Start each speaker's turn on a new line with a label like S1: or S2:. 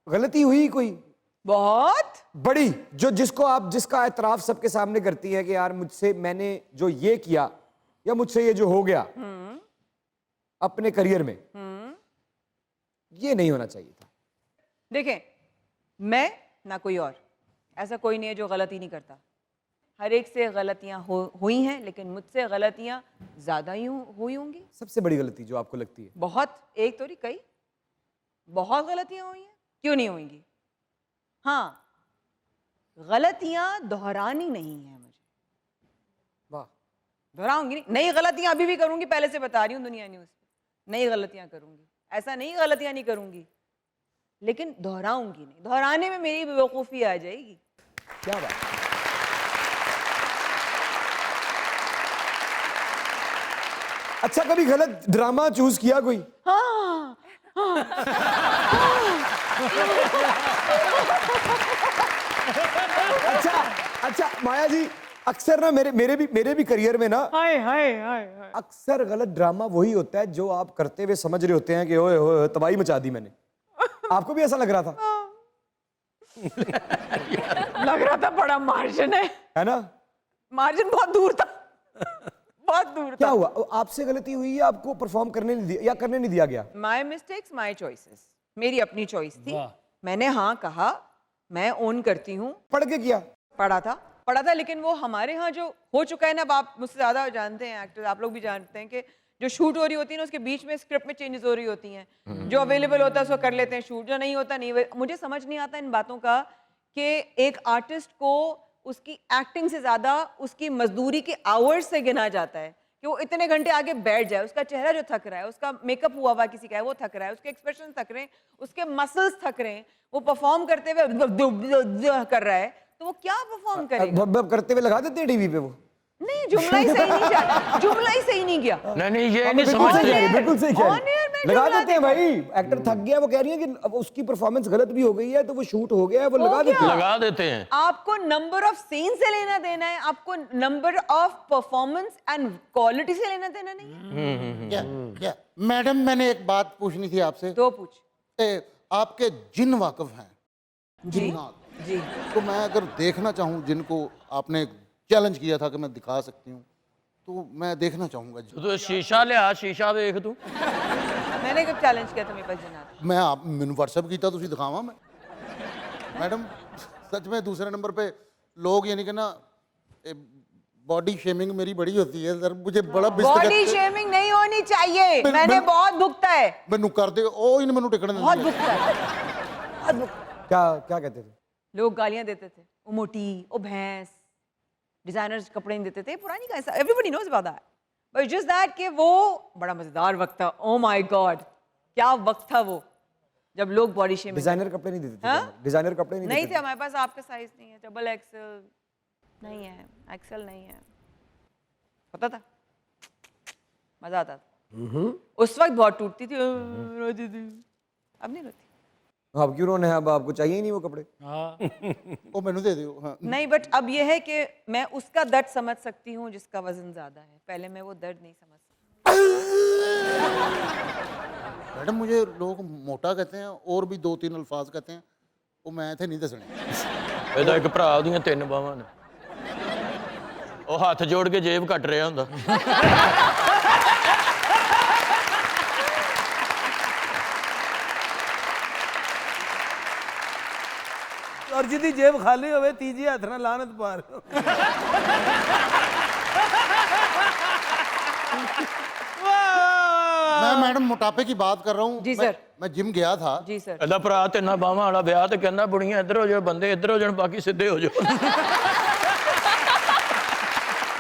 S1: गलती हुई कोई
S2: बहुत
S1: बड़ी, जो जिसका एतराफ सबके सामने करती है कि यार मुझसे मैंने जो ये किया या मुझसे ये जो हो गया अपने करियर में, ये नहीं होना चाहिए था।
S2: देखें, मैं ना कोई और, ऐसा कोई नहीं है जो गलती नहीं करता। हर एक से गलतियां हुई हैं, लेकिन मुझसे गलतियां ज्यादा ही हुई होंगी।
S1: सबसे बड़ी गलती जो आपको लगती है?
S2: बहुत, एक तो नहीं कई, बहुत गलतियां हुई हैं, क्यों नहीं होंगी। हाँ, गलतियां दोहरानी नहीं है मुझे।
S1: वाह,
S2: दोहराऊंगी नहीं, नई गलतियां अभी भी करूंगी, पहले से बता रही हूँ दुनिया न्यूज़ पे, नई गलतियां करूंगी, ऐसा नहीं गलतियां नहीं करूंगी, लेकिन दोहराऊंगी नहीं। दोहराने में मेरी बेवकूफ़ी आ जाएगी।
S1: क्या बात। अच्छा, कभी गलत ड्रामा चूज किया कोई?
S2: हाँ, हाँ।
S1: अच्छा माया जी, अक्सर ना मेरे भी करियर में ना
S2: हाय हाय हाय हाय,
S1: अक्सर गलत ड्रामा वही होता है जो आप करते हुए समझ रहे होते हैं कि ओए ओए तबाही मचा दी मैंने। आपको भी ऐसा लग रहा था?
S2: लग रहा था बड़ा मार्जिन है
S1: ना?
S2: मार्जिन बहुत दूर था, बहुत दूर
S1: क्या
S2: था।
S1: हुआ? आपसे गलती हुई या आपको परफॉर्म करने नहीं दिया या करने नहीं दिया गया?
S2: माई मिस्टेक्स माई चॉइसेस, मेरी अपनी चॉइस थी। मैंने हाँ कहा, मैं ओन करती हूँ।
S1: पढ़ के किया?
S2: पढ़ा था, लेकिन वो हमारे यहाँ जो हो चुका है ना, आप मुझसे ज्यादा जानते हैं एक्टर्स, आप लोग भी जानते हैं कि जो शूट हो रही होती है ना, उसके बीच में स्क्रिप्ट में चेंजेस हो रही होती हैं। जो अवेलेबल होता है उसको कर लेते हैं शूट, जो नहीं होता नहीं। मुझे समझ नहीं आता इन बातों का कि एक आर्टिस्ट को उसकी एक्टिंग से ज्यादा उसकी मजदूरी के आवर्स से गिना जाता है कि वो इतने घंटे आगे बैठ जाए। उसका चेहरा जो थक रहा है, उसका मेकअप हुआ हुआ किसी का है वो थक रहा है, उसके एक्सप्रेशन थक रहे हैं, उसके मसल्स थक रहे हैं, वो परफॉर्म करते हुए कर रहा है, तो वो क्या परफॉर्म करेगा?
S1: भब करते हुए लगा देते हैं टीवी पे वो।
S2: नहीं, जुमला ही सही नहीं गया, जुमला ही सही नहीं गया।
S3: नहीं ये नहीं समझते।
S1: बिल्कुल सही कह रही
S2: है,
S1: है। लगा देते हैं भाई, एक्टर थक गया, वो कह रही है कि अब उसकी परफॉर्मेंस गलत भी हो गई है तो वो शूट हो गया है, वो लगा देते हैं।
S2: आपको नंबर ऑफ सीन से लेना देना है, आपको number of performance and quality से लेना देना नहीं है।
S4: मैडम, मैंने एक बात पूछनी थी आपसे।
S2: तो पूछ।
S4: आपके जिन वाकिफ हैं?
S2: जी
S4: जिन्नात।
S2: जी।
S4: तो मैं अगर देखना चाहूँ जिनको आपने चैलेंज किया था कि मैं दिखा सकती हूँ, तो मैं देखना चाहूँगा।
S3: तो शीशा लिया, शीशा देख तू।
S2: मैंने कब चैलेंज किया था मेरे पास जिन्नात?
S4: मैं आप मैंने व्हाट्सएप किया, तुझे दिखावा मैं। मैडम सच में दूसरे नंबर पे लोग यानी कि ना बॉडी शेमिंग मेरी बड़ी होती है सर, मुझे बड़ा
S2: बॉडी शेमिंग नहीं होनी चाहिए। मैंने बहुत भुगता है।
S4: मैनू कर दे ओ इन मैनू टिकने
S2: बहुत भुगता है।
S1: क्या कहते थे
S2: लोग? गालियां देते थे, ओ मोटी, ओ भैंस, डिजाइनर्स कपड़े नहीं देते थे, पुरानी का ऐसा, everybody knows about that, but just that कि वो बड़ा मजेदार वक्त था। ओ माय गॉड, क्या वक्त था वो, जब लोग बॉडी शेमिंग।
S1: डिजाइनर कपड़े नहीं देते थे? डिजाइनर कपड़े नहीं
S2: थे हमारे पास। आपका साइज नहीं है, डबल एक्सेल नहीं है, एक्सेल नहीं है, पता था, मजा आता था। उस वक्त बहुत टूटती थी, रोती थी, अब नहीं रोती।
S1: अब क्यों रोने हैं? अब आपको चाहिए ही नहीं वो कपड़े।
S4: ओ मैनू दे दियो। हाँ।
S2: नहीं, बट अब ये है कि मैं उसका दर्द समझ सकती हूँ जिसका वजन ज्यादा है। पहले मैं वो दर्द नहीं समझ सकती।
S4: मैडम मुझे लोग मोटा कहते हैं और भी 2-3 अल्फाज कहते हैं, वो मैं थे नहीं दसने।
S3: ਇਹਦਾ ਇੱਕ ਭਰਾ ਦੀਆਂ 3 ਬਾਹਾਂ ਨੇ, ਉਹ ਹੱਥ ਜੋੜ ਕੇ ਜੇਬ ਕੱਟ ਰਿਹਾ ਹੁੰਦਾ।
S5: और जिदी जेब खाली होवे तीजी हाथ ना लानत पार।
S4: मैं मैडम मोटापे की बात कर रहा हूँ।
S2: जी सर।
S4: मैं जिम गया था।
S2: जी सर।
S3: ਇਹਦਾ ਭਰਾ 3 ਬਾਹਾਂ ਵਾਲਾ ਵਿਆਹ ਤੇ ਕਹਿੰਦਾ ਬੁੜੀਆਂ ਇੱਧਰ ਹੋ ਜਾਓ, ਬੰਦੇ ਇੱਧਰ ਹੋ ਜਾਣ, ਬਾਕੀ ਸਿੱਧੇ ਹੋ ਜਾਓ।